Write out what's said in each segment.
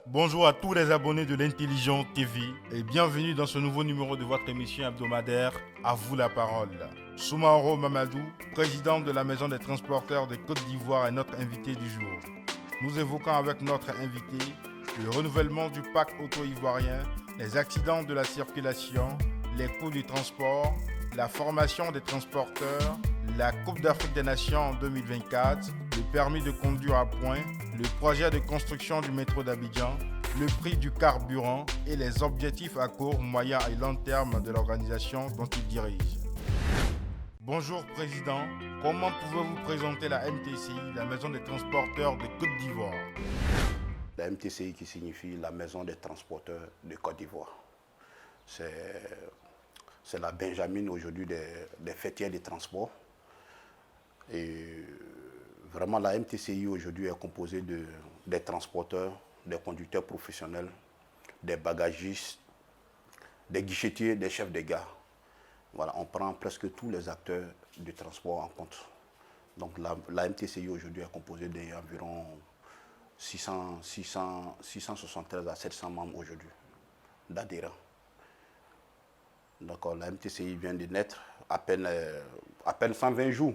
Bonjour à tous les abonnés de l'Intelligent TV et bienvenue dans ce nouveau numéro de votre émission hebdomadaire À vous la parole. Soumaoro Mamadou, président de la Maison des transporteurs de Côte d'Ivoire, est notre invité du jour. Nous évoquons avec notre invité le renouvellement du parc auto-ivoirien, les accidents de la circulation, les coûts du transport, la formation des transporteurs, la Coupe d'Afrique des Nations en 2024, le permis de conduire à point, le projet de construction du métro d'Abidjan, le prix du carburant et les objectifs à court, moyen et long terme de l'organisation dont il dirige. Bonjour Président, comment pouvez-vous présenter la MTCI, la Maison des transporteurs de Côte d'Ivoire? La MTCI qui signifie la Maison des transporteurs de Côte d'Ivoire. C'est la Benjamin aujourd'hui des fêtières des transports. Et vraiment la MTCI aujourd'hui est composée des transporteurs, des conducteurs professionnels, des bagagistes, des guichetiers, des chefs de gare. Voilà, on prend presque tous les acteurs du transport en compte. Donc la MTCI aujourd'hui est composée d'environ 673 à 700 membres aujourd'hui d'adhérents. D'accord, la MTCI vient de naître à peine 120 jours.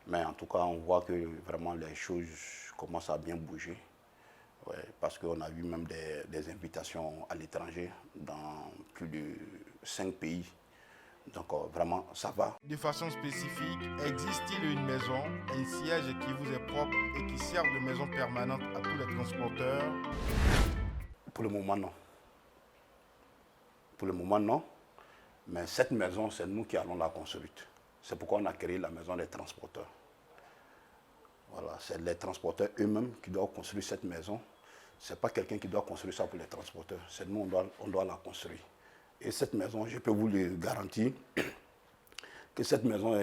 Mais en tout cas, on voit que vraiment les choses commencent à bien bouger. Ouais, parce qu'on a vu même des invitations à l'étranger dans plus de 5 pays. Donc vraiment, ça va. De façon spécifique, existe-t-il une maison, un siège qui vous est propre et qui sert de maison permanente à tous les transporteurs? Pour le moment, non. Pour le moment, non. Mais cette maison, c'est nous qui allons la construire. C'est pourquoi on a créé la maison des transporteurs. Voilà, c'est les transporteurs eux-mêmes qui doivent construire cette maison. Ce n'est pas quelqu'un qui doit construire ça pour les transporteurs. C'est nous, on doit la construire. Et cette maison, je peux vous le garantir, que cette maison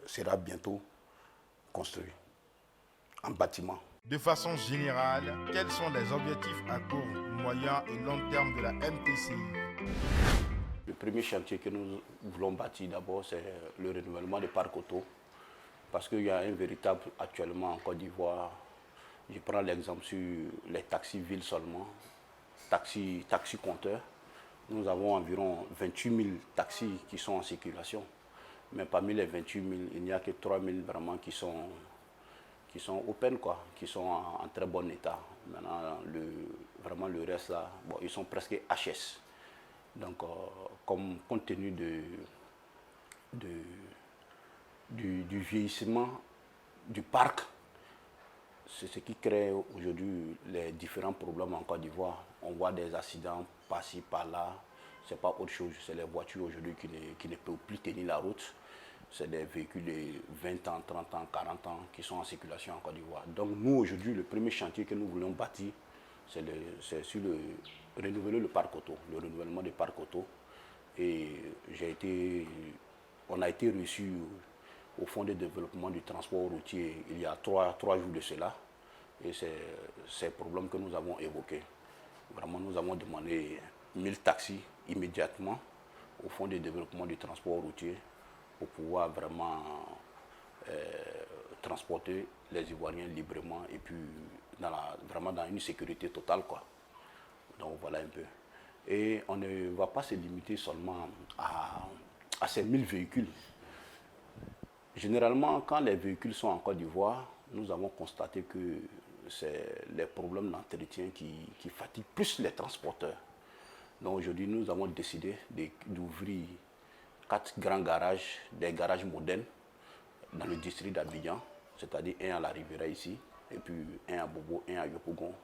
sera bientôt construite en bâtiment. De façon générale, quels sont les objectifs à court, moyen et long terme de la MTCI? Le premier chantier que nous voulons bâtir d'abord, c'est le renouvellement des parcs auto. Parce qu'il y a un véritable, actuellement en Côte d'Ivoire, je prends l'exemple sur les taxis villes seulement, taxis compteurs. Nous avons environ 28 000 taxis qui sont en circulation. Mais parmi les 28 000, il n'y a que 3 000 vraiment qui sont open, quoi, qui sont en très bon état. Maintenant, vraiment le reste là, bon, ils sont presque HS. Donc, compte tenu du vieillissement du parc, c'est ce qui crée aujourd'hui les différents problèmes en Côte d'Ivoire. On voit des accidents par-ci, par-là. Ce n'est pas autre chose. C'est les voitures aujourd'hui qui ne peuvent plus tenir la route. C'est des véhicules de 20 ans, 30 ans, 40 ans qui sont en circulation en Côte d'Ivoire. Donc nous, aujourd'hui, le premier chantier que nous voulons bâtir, c'est sur renouveler le parc auto, le renouvellement des parcs auto. Et on a été reçu au Fonds de développement du transport routier il y a trois jours de cela. Et c'est ces problèmes que nous avons évoqués. Vraiment, nous avons demandé 1000 taxis immédiatement au Fonds de développement du transport routier pour pouvoir vraiment transporter les Ivoiriens librement et puis vraiment dans une sécurité totale, quoi. Donc voilà un peu. Et on ne va pas se limiter seulement à ces 1000 véhicules. Généralement, quand les véhicules sont en Côte d'Ivoire, nous avons constaté que c'est les problèmes d'entretien qui fatiguent plus les transporteurs. Donc aujourd'hui, nous avons décidé d'ouvrir 4 grands garages, des garages modernes dans le district d'Abidjan, c'est-à-dire un à la Riviera ici, et puis un à Bobo, un à Yopougon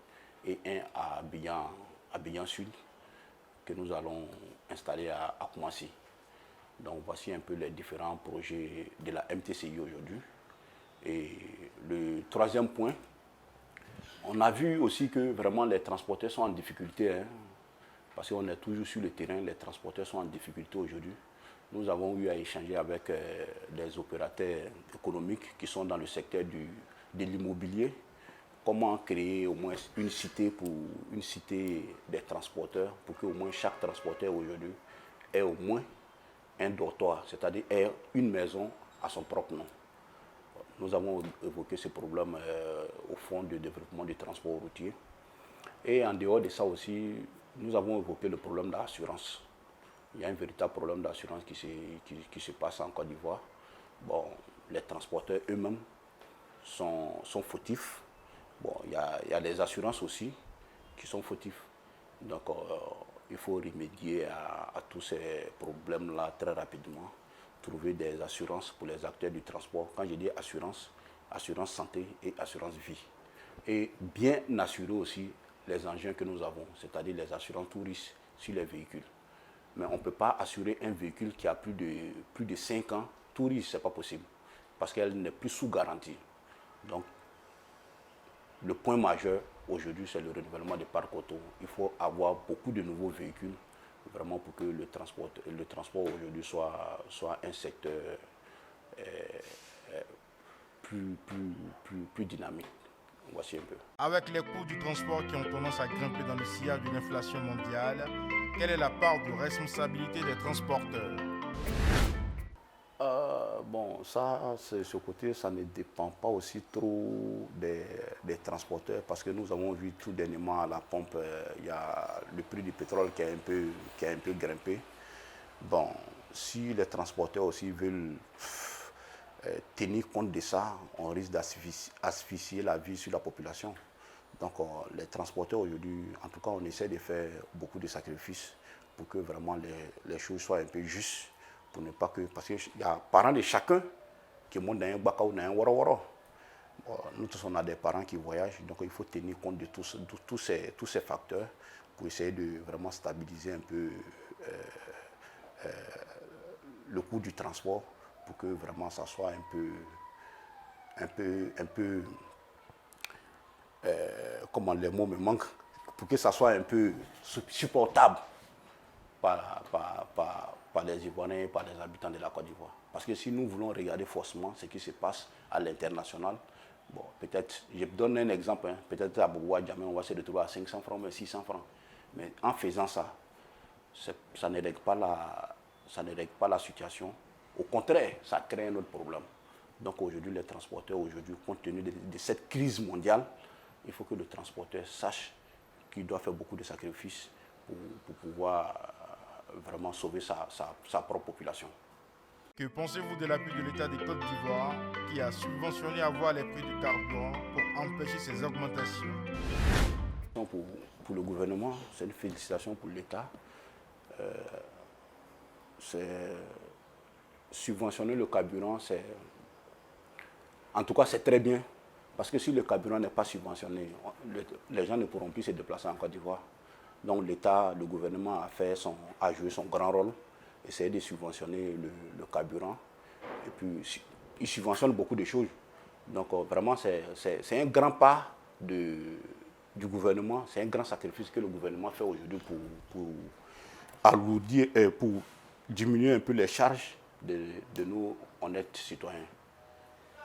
et un à Abidjan Sud, que nous allons installer à Koumassi. Donc voici un peu les différents projets de la MTCI aujourd'hui. Et le troisième point, on a vu aussi que vraiment les transporteurs sont en difficulté, hein, parce qu'on est toujours sur le terrain, les transporteurs sont en difficulté aujourd'hui. Nous avons eu à échanger avec des opérateurs économiques qui sont dans le secteur de l'immobilier. Comment créer au moins une cité des transporteurs pour qu'au moins chaque transporteur aujourd'hui ait au moins un dortoir, c'est-à-dire ait une maison à son propre nom. Nous avons évoqué ce problème au Fonds de développement du transport routier. Et en dehors de ça aussi, nous avons évoqué le problème d'assurance. Il y a un véritable problème d'assurance qui se passe en Côte d'Ivoire. Bon, les transporteurs eux-mêmes sont fautifs. Bon, il y a les assurances aussi qui sont fautifs. Donc, il faut remédier à tous ces problèmes-là très rapidement. Trouver des assurances pour les acteurs du transport. Quand je dis assurance, assurance santé et assurance vie. Et bien assurer aussi les engins que nous avons, c'est-à-dire les assurances tout risque sur les véhicules. Mais on ne peut pas assurer un véhicule qui a plus de 5 ans, tout risque, ce n'est pas possible, parce qu'elle n'est plus sous garantie. Donc, le point majeur aujourd'hui, c'est le renouvellement des parcs auto. Il faut avoir beaucoup de nouveaux véhicules, vraiment pour que le transport aujourd'hui soit un secteur plus dynamique. Voici un peu. Avec les coûts du transport qui ont tendance à grimper dans le sillage de l'inflation mondiale, quelle est la part de responsabilité des transporteurs? Bon, ça, ce côté, ça ne dépend pas aussi trop des transporteurs, parce que nous avons vu tout dernièrement à la pompe, il y a le prix du pétrole qui a un peu grimpé. Bon, si les transporteurs aussi veulent tenir compte de ça, on risque d'asphyxier la vie sur la population. Donc les transporteurs aujourd'hui, en tout cas, on essaie de faire beaucoup de sacrifices pour que vraiment les choses soient un peu justes, pour ne pas que, parce qu'il y a parents de chacun qui montent dans un baka ou dans un waro. Nous tous on a des parents qui voyagent, donc il faut tenir compte de tous ces facteurs pour essayer de vraiment stabiliser un peu le coût du transport, pour que vraiment ça soit un peu comment les mots me manquent, pour que ça soit un peu supportable par les Ivoiriens et par les habitants de la Côte d'Ivoire. Parce que si nous voulons regarder forcément ce qui se passe à l'international, bon, peut-être, je donne un exemple, hein, peut-être à Bourgois, jamais on va se retrouver à 500 francs, mais 600 francs. Mais en faisant ça, ça ne règle pas la situation. Au contraire, ça crée un autre problème. Donc aujourd'hui, les transporteurs, compte tenu de cette crise mondiale, il faut que le transporteur sache qu'il doit faire beaucoup de sacrifices pour pouvoir vraiment sauver sa propre population. Que pensez-vous de l'appui de l'État de Côte d'Ivoire qui a subventionné à voir les prix du carburant pour empêcher ces augmentations? Pour le gouvernement, c'est une félicitation pour l'État. Subventionner le carburant, en tout cas, c'est très bien. Parce que si le carburant n'est pas subventionné, les gens ne pourront plus se déplacer en Côte d'Ivoire. Donc l'État, le gouvernement a joué son grand rôle, essayer de subventionner le carburant. Et puis, il subventionne beaucoup de choses. Donc vraiment, c'est un grand pas du gouvernement, c'est un grand sacrifice que le gouvernement fait aujourd'hui pour alourdir, pour diminuer un peu les charges de nos honnêtes citoyens.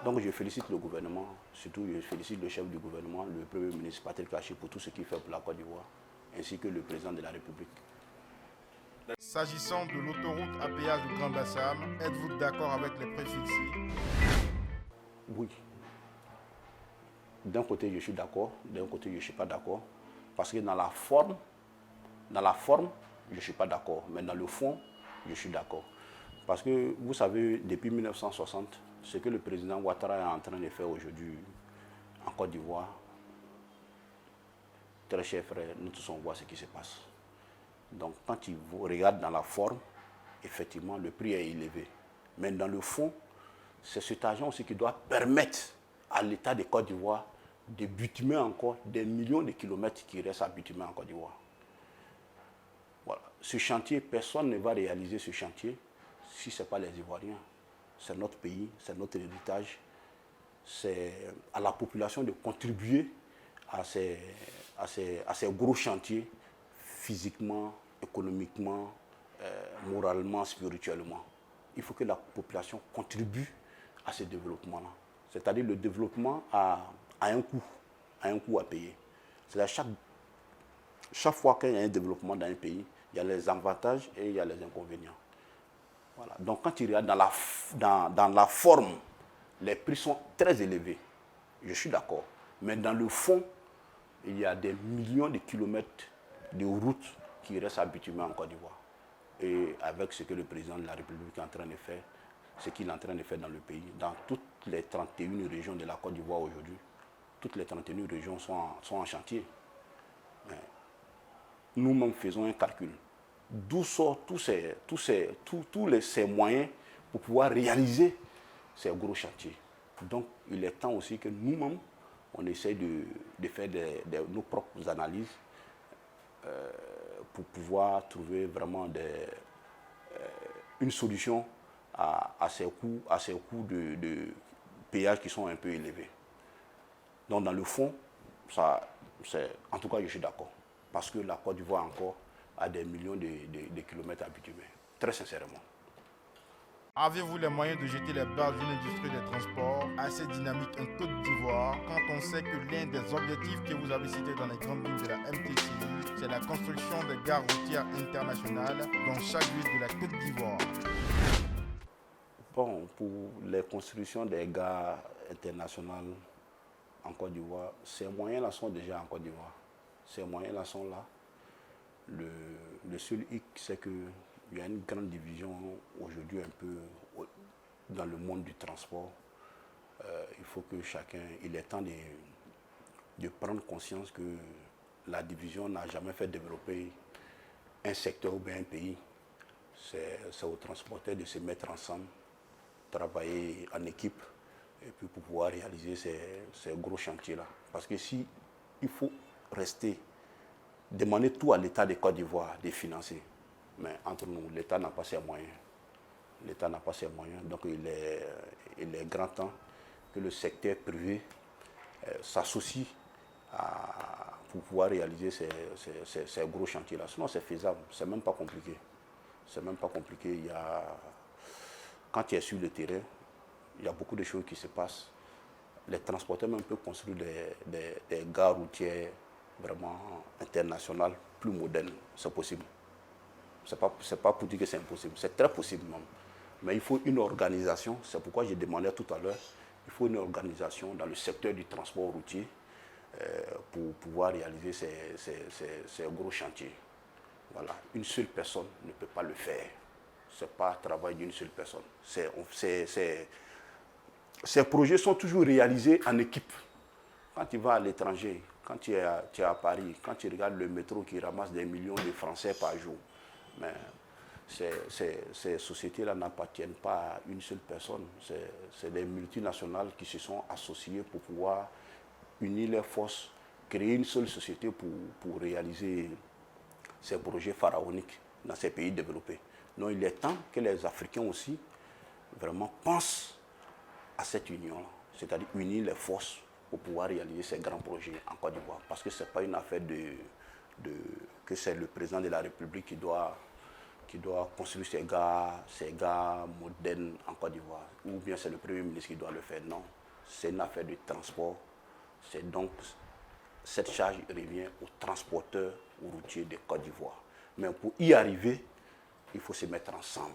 Donc je félicite le gouvernement, surtout je félicite le chef du gouvernement, le Premier ministre Patrick Kachi, pour tout ce qu'il fait pour la Côte d'Ivoire, ainsi que le président de la République. S'agissant de l'autoroute à péage du Grand Bassam, êtes-vous d'accord avec les prix fixés? Oui. D'un côté, je suis d'accord, d'un côté, je ne suis pas d'accord. Parce que dans la forme, je ne suis pas d'accord. Mais dans le fond, je suis d'accord. Parce que vous savez, depuis 1960, ce que le président Ouattara est en train de faire aujourd'hui en Côte d'Ivoire, très cher frère, nous tous on voit ce qui se passe. Donc quand il regarde dans la forme, effectivement, le prix est élevé. Mais dans le fond, c'est cet argent aussi qui doit permettre à l'État de Côte d'Ivoire de bitumer encore des millions de kilomètres qui restent à bitumer en Côte d'Ivoire. Voilà. Ce chantier, personne ne va réaliser ce chantier si ce n'est pas les Ivoiriens. C'est notre pays, c'est notre héritage. C'est à la population de contribuer à ces gros chantiers, physiquement, économiquement, moralement, spirituellement. Il faut que la population contribue à ce développement-là. C'est-à-dire le développement a un coût à payer. C'est-à-dire chaque fois qu'il y a un développement dans un pays, il y a les avantages et il y a les inconvénients. Voilà. Donc quand tu regardes dans la forme, les prix sont très élevés. Je suis d'accord. Mais dans le fond, il y a des millions de kilomètres de routes qui restent à bitumer en Côte d'Ivoire. Et avec ce que le président de la République est en train de faire, ce qu'il est en train de faire dans le pays, dans toutes les 31 régions de la Côte d'Ivoire aujourd'hui, toutes les 31 régions sont en chantier. Nous-mêmes faisons un calcul. D'où sortent tous ces moyens pour pouvoir réaliser ces gros chantiers. Donc, il est temps aussi que nous-mêmes, on essaie de faire nos propres analyses pour pouvoir trouver vraiment une solution à ces coûts de péage qui sont un peu élevés. Donc, dans le fond, en tout cas, je suis d'accord. Parce que la Côte d'Ivoire encore a des millions de kilomètres à bitumer. Très sincèrement. Avez-vous les moyens de jeter les bases d'une industrie des transports assez dynamique en Côte d'Ivoire quand on sait que l'un des objectifs que vous avez cités dans les grandes lignes de la MTCI, c'est la construction des gares routières internationales dans chaque ville de la Côte d'Ivoire? Bon, pour les constructions des gares internationales en Côte d'Ivoire, ces moyens-là sont déjà en Côte d'Ivoire. Ces moyens-là sont là. Le seul hic, c'est qu'il y a une grande division aujourd'hui un peu dans le monde du transport. Il faut que il est temps de prendre conscience que la division n'a jamais fait développer un secteur ou bien un pays. C'est aux transporteurs de se mettre ensemble, travailler en équipe et puis pour pouvoir réaliser ces gros chantiers-là. Parce que si il faut demander tout à l'État de Côte d'Ivoire de financer. Mais entre nous, l'État n'a pas ses moyens. L'État n'a pas ses moyens. Donc il est grand temps que le secteur privé s'associe pour pouvoir réaliser ces gros chantiers-là. Sinon, c'est faisable. C'est même pas compliqué. C'est même pas compliqué. Quand tu es sur le terrain, il y a beaucoup de choses qui se passent. Les transporteurs même peuvent construire des gares routières vraiment internationales, plus modernes. C'est possible. C'est pas pour dire que c'est impossible. C'est très possible même. Mais il faut une organisation. C'est pourquoi j'ai demandé tout à l'heure. Il faut une organisation dans le secteur du transport routier pour pouvoir réaliser ces gros chantiers. Voilà. Une seule personne ne peut pas le faire. Ce n'est pas le travail d'une seule personne. Ces projets sont toujours réalisés en équipe. Quand tu vas à l'étranger, quand tu es à Paris, quand tu regardes le métro qui ramasse des millions de Français par jour, mais ces sociétés-là n'appartiennent pas à une seule personne. C'est des multinationales qui se sont associées pour pouvoir unir leurs forces, créer une seule société pour réaliser ces projets pharaoniques dans ces pays développés. Donc il est temps que les Africains aussi vraiment pensent à cette union-là, c'est-à-dire unir les forces pour pouvoir réaliser ces grands projets en Côte d'Ivoire. Parce que ce n'est pas une affaire que c'est le président de la République qui doit construire ces gares modernes en Côte d'Ivoire, ou bien c'est le Premier ministre qui doit le faire. Non, c'est une affaire de transport. C'est donc cette charge revient aux transporteurs routiers de Côte d'Ivoire. Mais pour y arriver, il faut se mettre ensemble,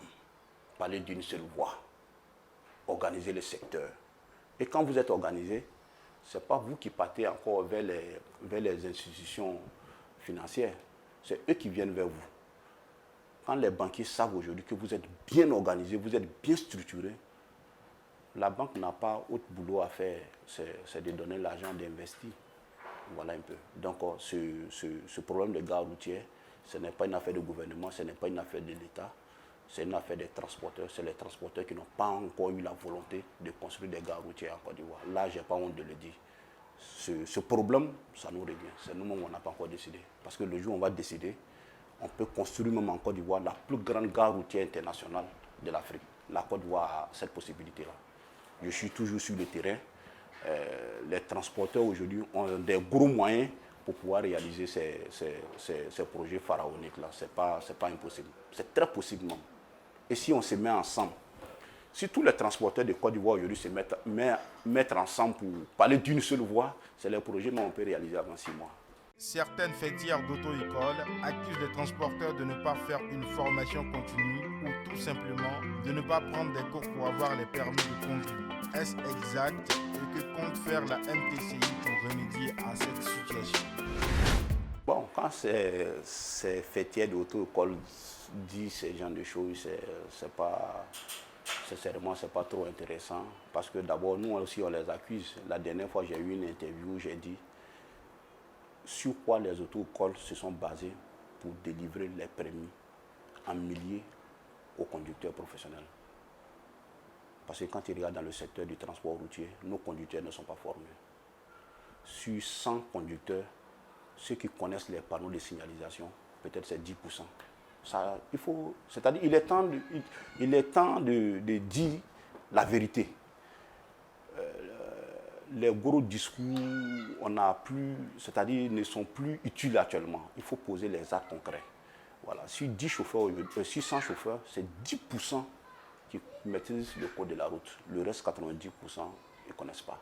parler d'une seule voix, organiser le secteur. Et quand vous êtes organisé, ce n'est pas vous qui partez encore vers les institutions financières, c'est eux qui viennent vers vous. Quand les banquiers savent aujourd'hui que vous êtes bien organisé, vous êtes bien structuré, la banque n'a pas autre boulot à faire, c'est de donner l'argent d'investir. Voilà un peu. Donc ce problème de gare routière, ce n'est pas une affaire de gouvernement, ce n'est pas une affaire de l'État, c'est une affaire des transporteurs. C'est les transporteurs qui n'ont pas encore eu la volonté de construire des gares routières en Côte d'Ivoire. Là, je n'ai pas honte de le dire. Ce problème, ça nous revient. C'est nous-mêmes, on n'a pas encore décidé. Parce que le jour où on va décider, on peut construire même en Côte d'Ivoire la plus grande gare routière internationale de l'Afrique. La Côte d'Ivoire a cette possibilité-là. Je suis toujours sur le terrain. Les transporteurs aujourd'hui ont des gros moyens pour pouvoir réaliser ces projets pharaoniques-là. Ce n'est pas impossible. C'est très possible même. Et si on se met ensemble, si tous les transporteurs de Côte d'Ivoire aujourd'hui se mettent ensemble pour parler d'une seule voix, c'est les projets qu'on peut réaliser avant 6 mois. Certaines fêtières d'auto-école accusent les transporteurs de ne pas faire une formation continue ou tout simplement de ne pas prendre des cours pour avoir les permis de conduire. Est-ce exact et que compte faire la MTCI pour remédier à cette situation? Bon, quand ces fêtières d'auto-école disent ce genre de choses, c'est pas, sincèrement, c'est pas trop intéressant. Parce que d'abord, nous aussi, on les accuse. La dernière fois, j'ai eu une interview où j'ai dit sur quoi les auto-écoles se sont basées pour délivrer les permis en milliers aux conducteurs professionnels. Parce que quand ils regardent dans le secteur du transport routier, nos conducteurs ne sont pas formés. Sur 100 conducteurs, ceux qui connaissent les panneaux de signalisation, peut-être c'est 10%. Ça, c'est-à-dire il est temps de dire la vérité. Les gros discours, c'est-à-dire ne sont plus utiles actuellement. Il faut poser les actes concrets. Voilà. Sur 10 chauffeurs, sur 100 chauffeurs, c'est 10% qui maîtrisent le code de la route. Le reste, 90%, ils ne connaissent pas.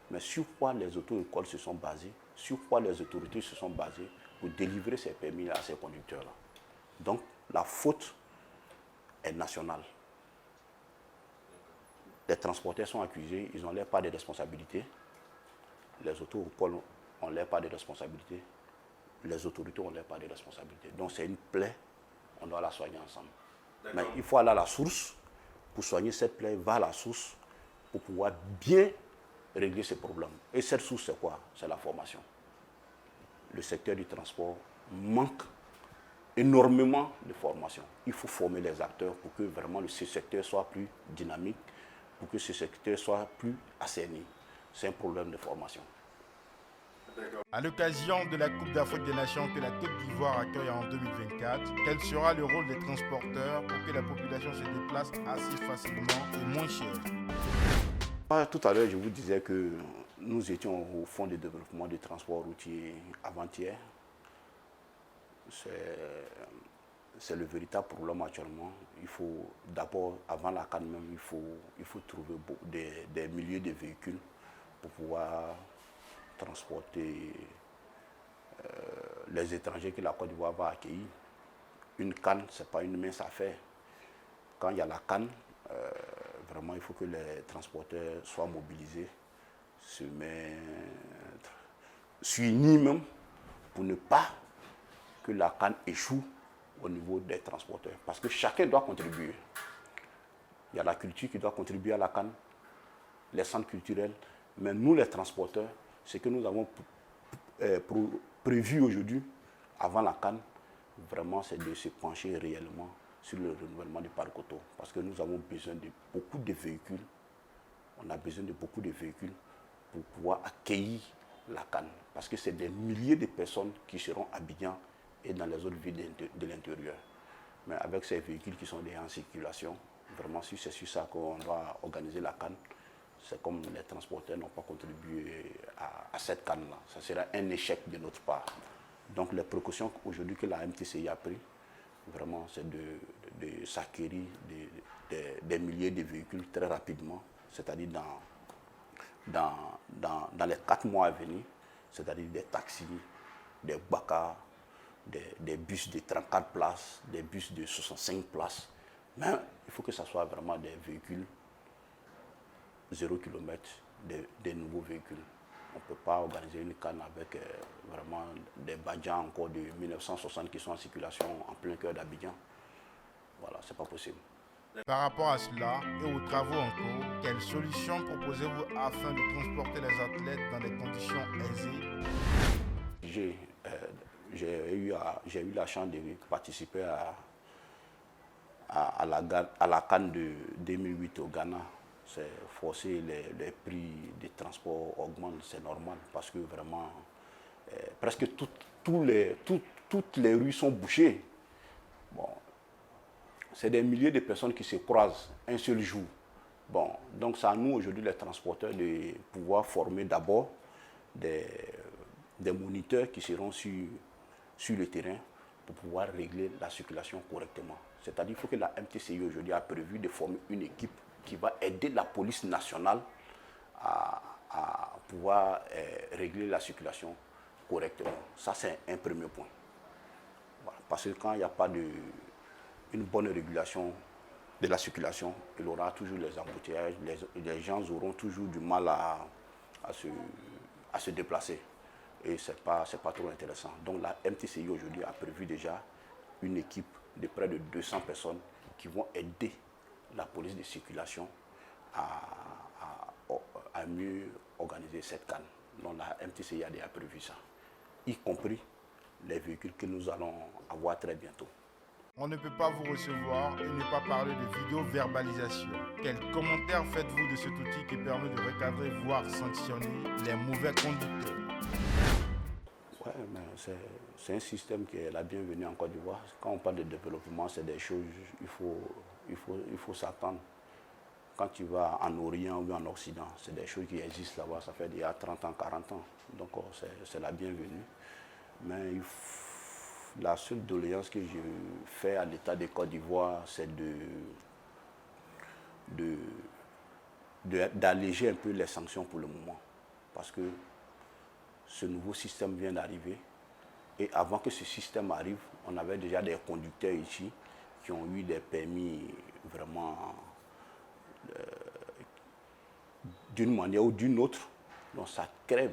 Mais sur quoi les auto-écoles se sont basées, sur quoi les autorités se sont basées pour délivrer ces permis à ces conducteurs-là. Donc, la faute est nationale. Les transporteurs sont accusés, ils n'ont l'air pas de responsabilité. Les auto-écoles ont l'air pas de responsabilité. Les autorités ont l'air pas de responsabilité. Donc, c'est une plaie, on doit la soigner ensemble. Mais il faut aller à la source. Pour soigner cette plaie, va à la source pour pouvoir bien régler ces problèmes. Et cette source, c'est quoi? C'est la formation. Le secteur du transport manque énormément de formation. Il faut former les acteurs pour que vraiment ce secteur soit plus dynamique, pour que ce secteur soit plus assaini. C'est un problème de formation. À l'occasion de la Coupe d'Afrique des Nations que la Côte d'Ivoire accueille en 2024, quel sera le rôle des transporteurs pour que la population se déplace assez facilement et moins cher? Tout à l'heure, je vous disais que nous étions au Fonds de développement du transport routier avant-hier. C'est le véritable problème actuellement. Il faut d'abord, avant la CAN même, il faut trouver des milliers de véhicules pour pouvoir transporter les étrangers que la Côte d'Ivoire va accueillir. Une CAN, ce n'est pas une mince affaire. Quand il y a la CAN, vraiment, il faut que les transporteurs soient mobilisés, se mettre, s'unir même pour ne pas que la CAN échoue au niveau des transporteurs. Parce que chacun doit contribuer. Il y a la culture qui doit contribuer à la CAN, les centres culturels, mais nous, les transporteurs, ce que nous avons prévu aujourd'hui, avant la CAN, vraiment, c'est de se pencher réellement sur le renouvellement du parc auto. Parce que nous avons besoin de beaucoup de véhicules. On a besoin de beaucoup de véhicules pour pouvoir accueillir la CAN. Parce que c'est des milliers de personnes qui seront à Abidjan et dans les autres villes de l'intérieur. Mais avec ces véhicules qui sont déjà en circulation, vraiment, si c'est sur ça qu'on va organiser la CAN, c'est comme les transporteurs n'ont pas contribué à cette CAN-là. Ça sera un échec de notre part. Donc les précautions aujourd'hui que la MTCI a prises, vraiment, c'est de s'acquérir des milliers de véhicules très rapidement, c'est-à-dire dans les 4 mois à venir, c'est-à-dire des taxis, des bacas, des bus de 34 places, des bus de 65 places. Mais il faut que ce soit vraiment des véhicules 0 km, des nouveaux véhicules. On ne peut pas organiser une canne avec vraiment des Badjans encore de 1960 qui sont en circulation en plein cœur d'Abidjan. Voilà, c'est pas possible. Par rapport à cela et aux travaux en cours, quelles solutions proposez-vous afin de transporter les athlètes dans des conditions aisées? J'ai eu la chance de participer à la CAN de 2008 au Ghana. C'est forcé, les prix des transports augmentent, c'est normal parce que vraiment, presque toutes les rues sont bouchées. Bon, c'est des milliers de personnes qui se croisent un seul jour. Bon, donc c'est à nous aujourd'hui les transporteurs de pouvoir former d'abord des moniteurs qui seront sur le terrain pour pouvoir régler la circulation correctement. C'est-à-dire qu'il faut que la MTCI aujourd'hui a prévu de former une équipe qui va aider la police nationale à pouvoir régler la circulation correctement. Ça, c'est un premier point. Voilà. Parce que quand il n'y a pas une bonne régulation de la circulation, il y aura toujours les embouteillages, les gens auront toujours du mal à se déplacer. Et ce n'est pas trop intéressant. Donc la MTCI aujourd'hui a prévu déjà une équipe de près de 200 personnes qui vont aider la police de circulation à mieux organiser cette canne. Donc la MTCI a déjà prévu ça, y compris les véhicules que nous allons avoir très bientôt. On ne peut pas vous recevoir et ne pas parler de vidéo-verbalisation. Quels commentaires faites-vous de cet outil qui permet de recadrer, voire sanctionner les mauvais conducteurs? Ouais, mais c'est un système qui est la bienvenue en Côte d'Ivoire. Quand on parle de développement, c'est des choses, il faut s'attendre. Quand tu vas en Orient ou en Occident, c'est des choses qui existent là-bas, ça fait déjà 30 ans, 40 ans. Donc c'est la bienvenue. Mais la seule doléance que je fais à l'État de Côte d'Ivoire, c'est d'alléger un peu les sanctions pour le moment. Parce que ce nouveau système vient d'arriver. Et avant que ce système arrive, on avait déjà des conducteurs ici qui ont eu des permis vraiment d'une manière ou d'une autre. Donc ça crée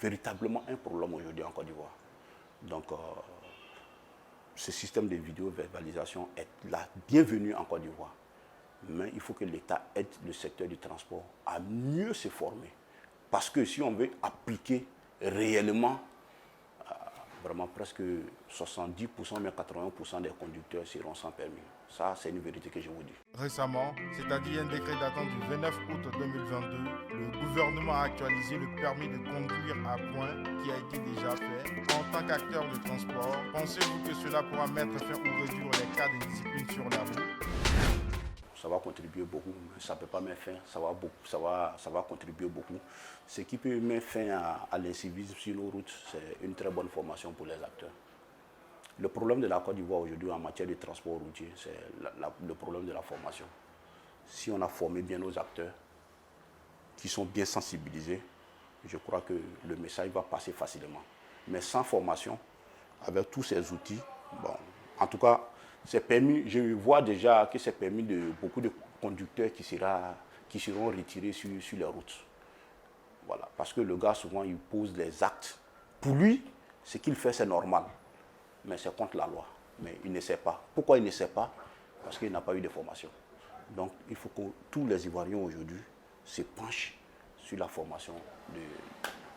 véritablement un problème aujourd'hui en Côte d'Ivoire. Donc ce système de vidéo-verbalisation est la bienvenue en Côte d'Ivoire. Mais il faut que l'État aide le secteur du transport à mieux se former. Parce que si on veut appliquer réellement, vraiment presque 70%, mais 80% des conducteurs seront sans permis. Ça, c'est une vérité que je vous dis. Récemment, c'est-à-dire un décret datant du 29 août 2022, le gouvernement a actualisé le permis de conduire à point qui a été déjà fait. En tant qu'acteur de transport, pensez-vous que cela pourra mettre fin ou réduire les cas d'indiscipline sur la route? Ça va contribuer beaucoup, mais ça ne peut pas mettre fin, ça va contribuer beaucoup. Ce qui peut mettre fin à l'incivisme sur nos routes, c'est une très bonne formation pour les acteurs. Le problème de la Côte d'Ivoire aujourd'hui en matière de transport routier, c'est le problème de la formation. Si on a formé bien nos acteurs, qui sont bien sensibilisés, je crois que le message va passer facilement. Mais sans formation, avec tous ces outils, bon, en tout cas, c'est permis, je vois déjà que c'est permis de beaucoup de conducteurs qui seront retirés sur les routes. Voilà, parce que le gars, souvent, il pose des actes. Pour lui, ce qu'il fait, c'est normal. Mais c'est contre la loi. Mais il ne sait pas. Pourquoi il ne sait pas? Parce qu'il n'a pas eu de formation. Donc, il faut que tous les Ivoiriens aujourd'hui se penchent sur la formation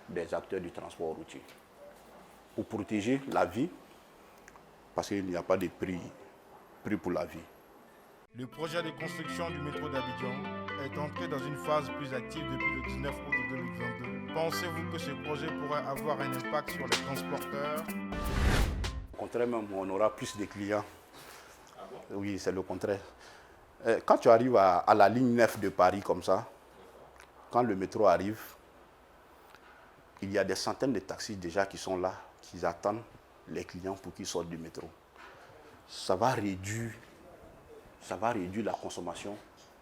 des acteurs du transport routier. Pour protéger la vie, parce qu'il n'y a pas de prix pour la vie. Le projet de construction du métro d'Abidjan est entré dans une phase plus active depuis le 19 août 2022. Pensez-vous que ce projet pourrait avoir un impact sur les transporteurs? Au contraire, même, on aura plus de clients. Oui, c'est le contraire. Quand tu arrives à la ligne 9 de Paris comme ça, quand le métro arrive, il y a des centaines de taxis déjà qui sont là, qui attendent les clients pour qu'ils sortent du métro. Ça va réduire la consommation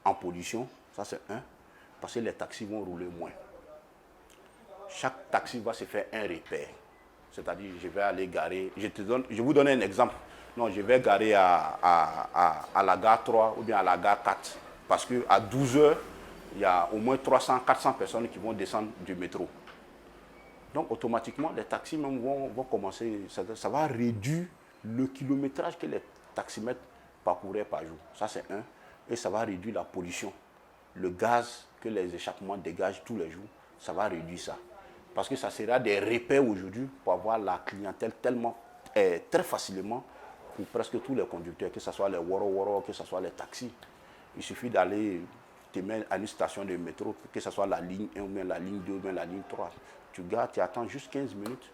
en pollution, ça c'est un, parce que les taxis vont rouler moins. Chaque taxi va se faire un repère. C'est-à-dire, je vais aller garer, je vous donne un exemple. Non, je vais garer à la gare 3 ou bien à la gare 4. Parce qu'à 12 heures, il y a au moins 300, 400 personnes qui vont descendre du métro. Donc, automatiquement, les taxis même vont commencer, ça va réduire le kilométrage que les taximètres parcouraient par jour. Ça, c'est un. Et ça va réduire la pollution. Le gaz que les échappements dégagent tous les jours, ça va réduire ça. Parce que ça sera des repères aujourd'hui pour avoir la clientèle très facilement pour presque tous les conducteurs, que ce soit les Woro, que ce soit les taxis. Il suffit d'aller te mettre à une station de métro, que ce soit la ligne 1 ou bien la ligne 2 ou bien la ligne 3. Tu gardes, tu attends juste 15 minutes.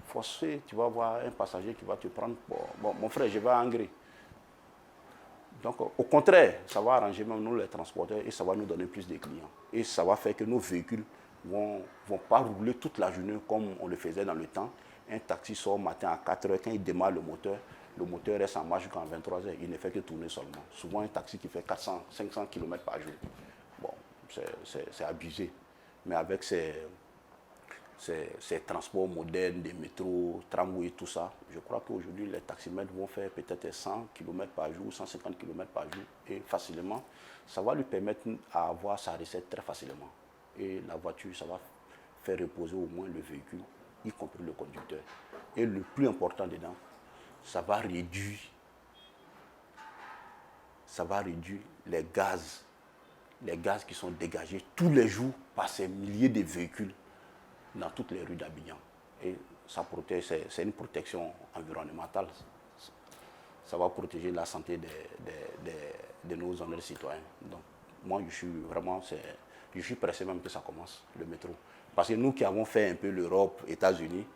Forcé, tu vas voir un passager qui va te prendre. Bon, mon frère, je vais à Angré. Donc, au contraire, ça va arranger même nous les transporteurs et ça va nous donner plus de clients. Et ça va faire que nos véhicules ne vont pas rouler toute la journée comme on le faisait dans le temps. Un taxi sort matin à 4 heures, quand il démarre le moteur reste en marche jusqu'à 23 heures. Il ne fait que tourner seulement. Souvent, un taxi qui fait 400, 500 km par jour. Bon, c'est abusé. Mais avec ces transports modernes, des métros, tramways, tout ça. Je crois qu'aujourd'hui, les taximètres vont faire peut-être 100 km par jour, 150 km par jour, et facilement, ça va lui permettre d'avoir sa recette très facilement. Et la voiture, ça va faire reposer au moins le véhicule, y compris le conducteur. Et le plus important dedans, ça va réduire les gaz qui sont dégagés tous les jours par ces milliers de véhicules dans toutes les rues d'Abidjan. Et ça protège, c'est une protection environnementale. Ça va protéger la santé de nos honnêtes citoyens. Donc, moi, je suis pressé même que ça commence, le métro. Parce que nous qui avons fait un peu l'Europe, États-Unis,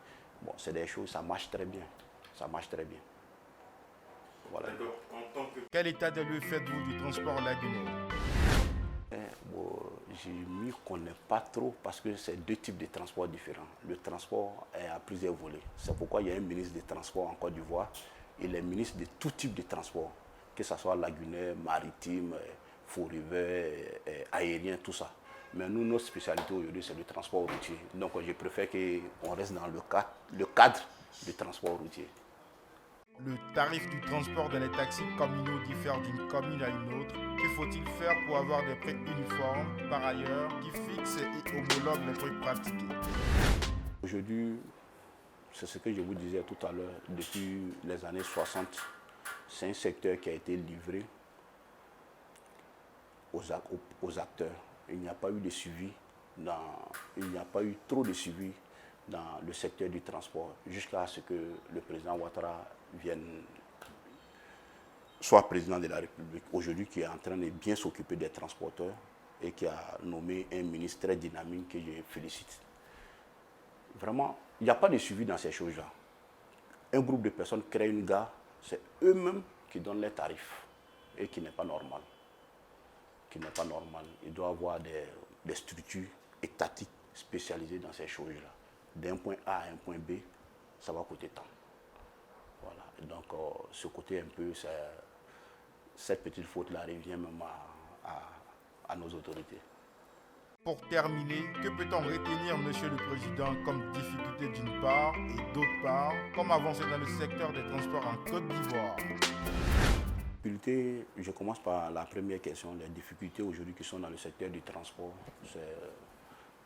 bon, c'est des choses, ça marche très bien. Ça marche très bien. Voilà. Quel état des lieux faites-vous du transport lagunais? Je ne m'y connais pas trop parce que c'est deux types de transports différents. Le transport est à plusieurs volets. C'est pourquoi il y a un ministre des Transports en Côte d'Ivoire et les ministres de tout type de transport, que ce soit lagunaire, maritime, fourriver, aérien, tout ça. Mais nous, notre spécialité aujourd'hui, c'est le transport routier. Donc je préfère qu'on reste dans le cadre du transport routier. Le tarif du transport dans les taxis communaux diffère d'une commune à une autre. Que faut-il faire pour avoir des prix uniformes, par ailleurs, qui fixent et homologuent les prix pratiqués? Aujourd'hui, c'est ce que je vous disais tout à l'heure, depuis les années 60, c'est un secteur qui a été livré aux acteurs. Il n'y a pas eu de suivi, il n'y a pas eu trop de suivi dans le secteur du transport, jusqu'à ce que le président Ouattara soit président de la République aujourd'hui, qui est en train de bien s'occuper des transporteurs et qui a nommé un ministre très dynamique que je félicite. Vraiment, il n'y a pas de suivi dans ces choses-là. Un groupe de personnes crée une gare, c'est eux-mêmes qui donnent les tarifs et qui n'est pas normal. Il doit y avoir des structures étatiques spécialisées dans ces choses-là. D'un point A à un point B, ça va coûter tant. Voilà. Et donc, ce côté un peu, cette petite faute-là revient même à nos autorités. Pour terminer, que peut-on retenir, Monsieur le Président, comme difficulté d'une part et d'autre part, comme avancée dans le secteur des transports en Côte d'Ivoire? Je commence par la première question. Les difficultés aujourd'hui qui sont dans le secteur du transport,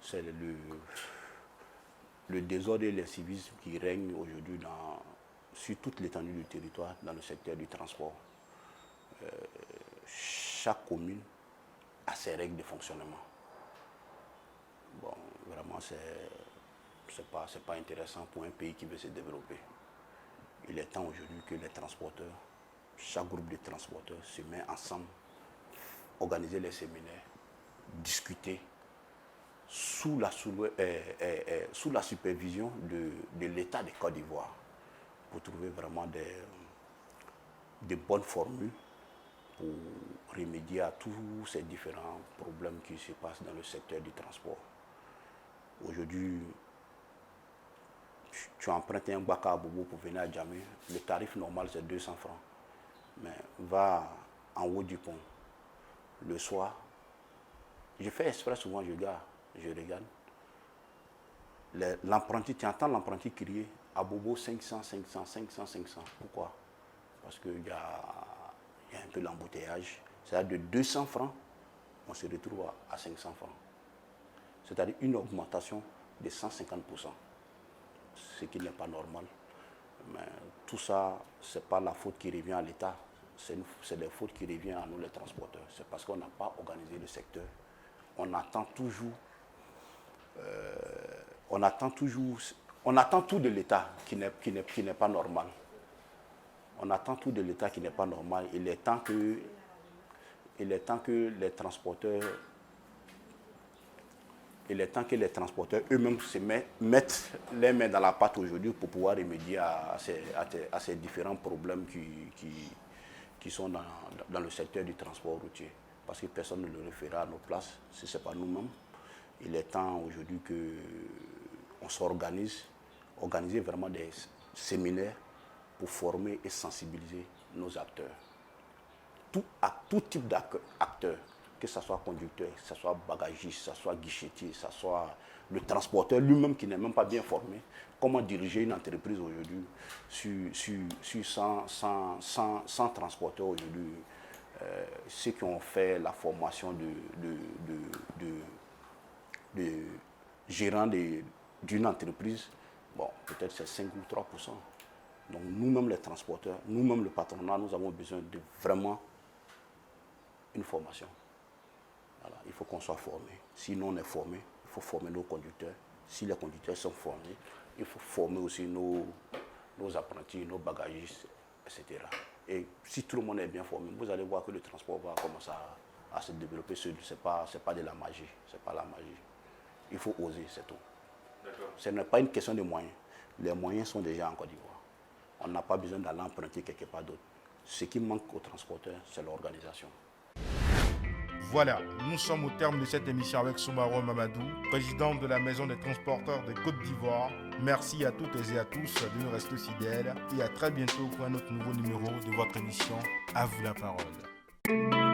c'est le désordre et l'incivisme qui règnent aujourd'hui sur toute l'étendue du territoire dans le secteur du transport. Chaque commune a ses règles de fonctionnement. Bon, vraiment, c'est pas intéressant pour un pays qui veut se développer. Il est temps aujourd'hui que les transporteurs, chaque groupe de transporteurs se met ensemble, organiser les séminaires, discuter sous la supervision de l'État de Côte d'Ivoire pour trouver vraiment des bonnes formules pour remédier à tous ces différents problèmes qui se passent dans le secteur du transport. Aujourd'hui, tu empruntes un Baka à Bobo pour venir à Djamé, le tarif normal c'est 200 francs. Mais va en haut du pont, le soir, je fais exprès souvent, je regarde. L'apprenti, tu entends l'apprenti crier à Bobo 500, 500, 500, 500. Pourquoi? Parce qu'il y a un peu l'embouteillage. C'est-à-dire de 200 francs, on se retrouve à 500 francs. C'est-à-dire une augmentation de 150%, ce qui n'est pas normal. Mais tout ça, ce n'est pas la faute qui revient à l'État, c'est la faute qui revient à nous les transporteurs. C'est parce qu'on n'a pas organisé le secteur. On attend tout de l'État qui n'est pas normal. On attend tout de l'État qui n'est pas normal. Il est temps que les transporteurs eux-mêmes se mettent les mains dans la pâte aujourd'hui pour pouvoir remédier à ces différents problèmes qui sont dans le secteur du transport routier. Parce que personne ne le refera à nos places si ce n'est pas nous-mêmes. Il est temps aujourd'hui qu'on s'organise, organiser vraiment des séminaires pour former et sensibiliser nos acteurs. Tout type d'acteurs, que ce soit conducteur, que ce soit bagagiste, que ce soit guichetier, que ce soit le transporteur lui-même qui n'est même pas bien formé, comment diriger une entreprise aujourd'hui sur 100 transporteurs aujourd'hui, ceux qui ont fait la formation de gérant d'une entreprise, bon, peut-être c'est 5 ou 3%. Donc nous-mêmes les transporteurs, nous-mêmes le patronat, nous avons besoin de vraiment une formation. Voilà, il faut qu'on soit formé. Si nous on est formé, il faut former nos conducteurs. Si les conducteurs sont formés, il faut former aussi nos apprentis, nos bagagistes, etc. Et si tout le monde est bien formé, vous allez voir que le transport va commencer à se développer. Ce n'est pas de la magie. C'est pas la magie. Il faut oser, c'est tout. Ce n'est pas une question de moyens. Les moyens sont déjà en Côte d'Ivoire. On n'a pas besoin d'aller emprunter quelque part d'autre. Ce qui manque aux transporteurs, c'est l'organisation. Voilà, nous sommes au terme de cette émission avec Soumaro Mamadou, président de la Maison des transporteurs de Côte d'Ivoire. Merci à toutes et à tous de nous rester fidèles et à très bientôt pour un autre nouveau numéro de votre émission À vous la parole.